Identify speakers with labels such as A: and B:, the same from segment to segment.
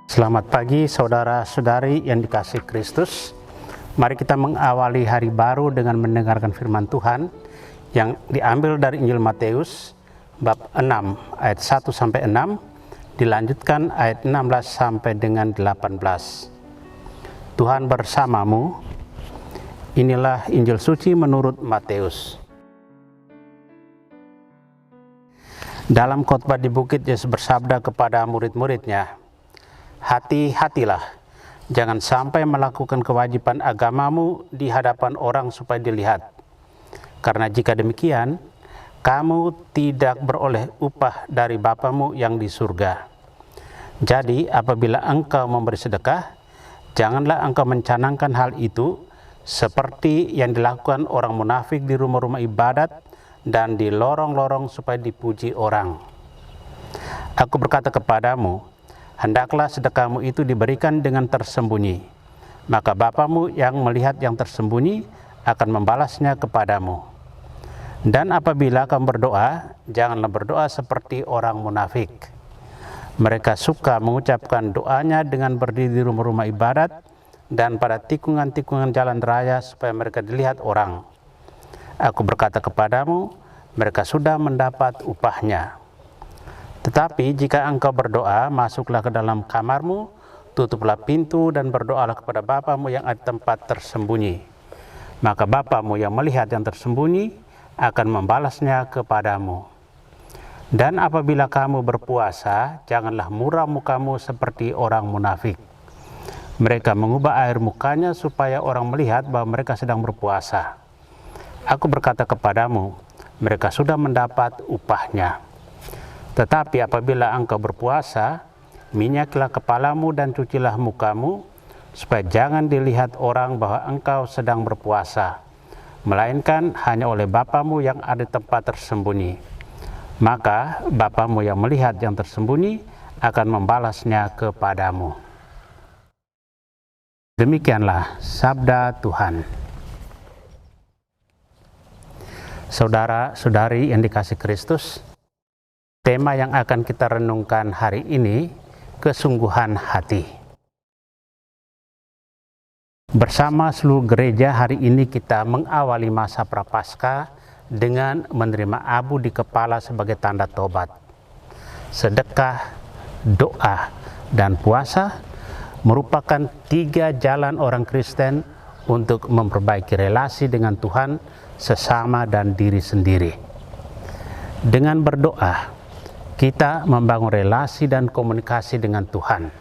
A: Selamat pagi saudara-saudari yang dikasihi Kristus. Mari kita mengawali hari baru dengan mendengarkan firman Tuhan yang diambil dari Injil Matius bab 6 ayat 1 sampai 6, dilanjutkan ayat 16 sampai dengan 18. Tuhan bersamamu. Inilah Injil suci menurut Matius. Dalam khotbah di bukit, Yesus bersabda kepada murid-muridnya, "Hati-hatilah, jangan sampai melakukan kewajiban agamamu di hadapan orang supaya dilihat. Karena jika demikian, kamu tidak beroleh upah dari Bapamu yang di surga. Jadi apabila engkau memberi sedekah, janganlah engkau mencanangkan hal itu seperti yang dilakukan orang munafik di rumah-rumah ibadat dan di lorong-lorong supaya dipuji orang. Aku berkata kepadamu, hendaklah sedekahmu itu diberikan dengan tersembunyi, maka Bapamu yang melihat yang tersembunyi akan membalasnya kepadamu. Dan apabila kamu berdoa, janganlah berdoa seperti orang munafik. Mereka suka mengucapkan doanya dengan berdiri di rumah-rumah ibadat dan pada tikungan-tikungan jalan raya supaya mereka dilihat orang. Aku berkata kepadamu, mereka sudah mendapat upahnya. Tetapi jika engkau berdoa, masuklah ke dalam kamarmu, tutuplah pintu dan berdoalah kepada Bapamu yang ada di tempat tersembunyi. Maka Bapamu yang melihat yang tersembunyi akan membalasnya kepadamu. Dan apabila kamu berpuasa, janganlah muram mukamu seperti orang munafik. Mereka mengubah air mukanya supaya orang melihat bahwa mereka sedang berpuasa. Aku berkata kepadamu, mereka sudah mendapat upahnya. Tetapi apabila engkau berpuasa, minyaklah kepalamu dan cucilah mukamu, supaya jangan dilihat orang bahwa engkau sedang berpuasa, melainkan hanya oleh Bapamu yang ada di tempat tersembunyi. Maka Bapamu yang melihat yang tersembunyi akan membalasnya kepadamu." Demikianlah sabda Tuhan. Saudara-saudari yang dikasihi Kristus, tema yang akan kita renungkan hari ini, kesungguhan hati. Bersama seluruh gereja hari ini kita mengawali masa Prapaskah dengan menerima abu di kepala sebagai tanda tobat. Sedekah, doa, dan puasa merupakan 3 jalan orang Kristen untuk memperbaiki relasi dengan Tuhan, sesama, dan diri sendiri. Dengan berdoa, kita membangun relasi dan komunikasi dengan Tuhan.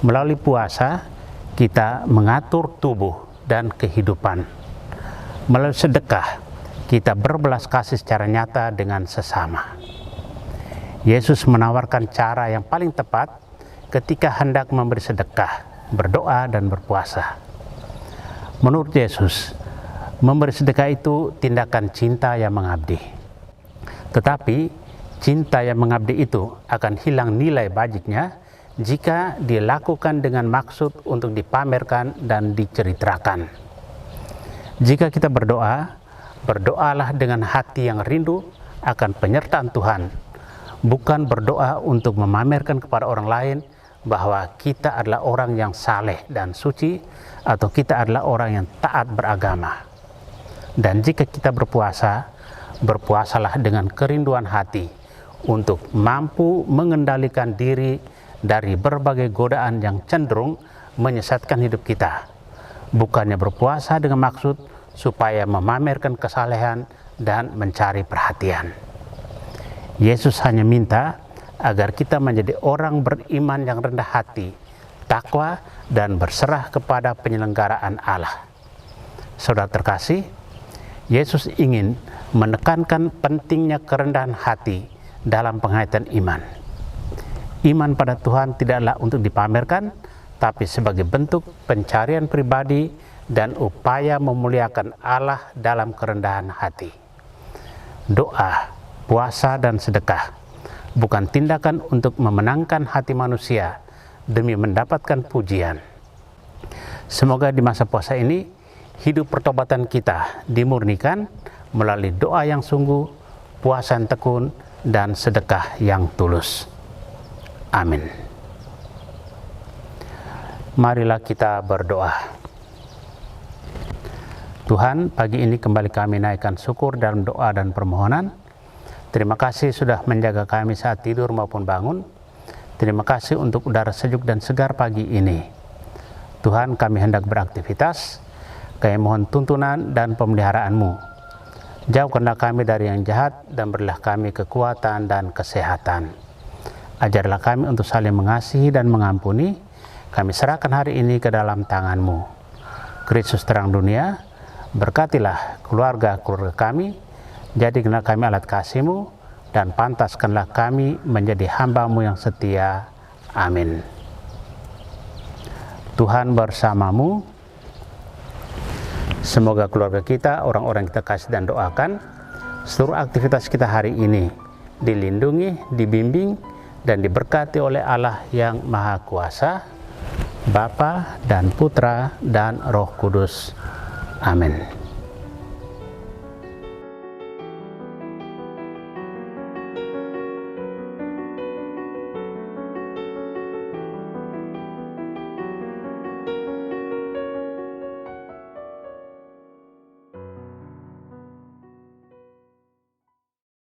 A: Melalui puasa, kita mengatur tubuh dan kehidupan. Melalui sedekah, kita berbelas kasih secara nyata dengan sesama. Yesus menawarkan cara yang paling tepat ketika hendak memberi sedekah, berdoa, dan berpuasa. Menurut Yesus, memberi sedekah itu tindakan cinta yang mengabdi. Tetapi cinta yang mengabdi itu akan hilang nilai bajiknya jika dilakukan dengan maksud untuk dipamerkan dan diceritakan. Jika kita berdoa, berdoalah dengan hati yang rindu akan penyertaan Tuhan, bukan berdoa untuk memamerkan kepada orang lain bahwa kita adalah orang yang saleh dan suci, atau kita adalah orang yang taat beragama. Dan jika kita berpuasa, berpuasalah dengan kerinduan hati untuk mampu mengendalikan diri dari berbagai godaan yang cenderung menyesatkan hidup kita. Bukannya berpuasa dengan maksud supaya memamerkan kesalehan dan mencari perhatian. Yesus hanya minta agar kita menjadi orang beriman yang rendah hati, takwa, dan berserah kepada penyelenggaraan Allah. Saudara terkasih, Yesus ingin menekankan pentingnya kerendahan hati dalam penghayatan iman. Iman pada Tuhan tidaklah untuk dipamerkan, tapi sebagai bentuk pencarian pribadi dan upaya memuliakan Allah dalam kerendahan hati. Doa, puasa, dan sedekah bukan tindakan untuk memenangkan hati manusia demi mendapatkan pujian. Semoga di masa puasa ini hidup pertobatan kita dimurnikan melalui doa yang sungguh, puasa yang tekun, dan sedekah yang tulus. Amin. Marilah kita berdoa. Tuhan, pagi ini kembali kami naikkan syukur dalam doa dan permohonan. Terima kasih sudah menjaga kami saat tidur maupun bangun. Terima kasih untuk udara sejuk dan segar pagi ini. Tuhan, kami hendak beraktivitas. Kami mohon tuntunan dan pemeliharaan-Mu. Jauhkanlah kami dari yang jahat dan berilah kami kekuatan dan kesehatan. Ajarlah kami untuk saling mengasihi dan mengampuni. Kami serahkan hari ini ke dalam tangan-Mu. Kristus terang dunia, berkatilah keluarga-keluarga kami, jadikanlah kami alat kasih-Mu, dan pantaskanlah kami menjadi hamba-Mu yang setia. Amin. Tuhan bersamamu. Semoga keluarga kita, orang-orang yang kita kasih dan doakan, seluruh aktivitas kita hari ini dilindungi, dibimbing, dan diberkati oleh Allah yang Maha Kuasa, Bapa dan Putra dan Roh Kudus. Amin.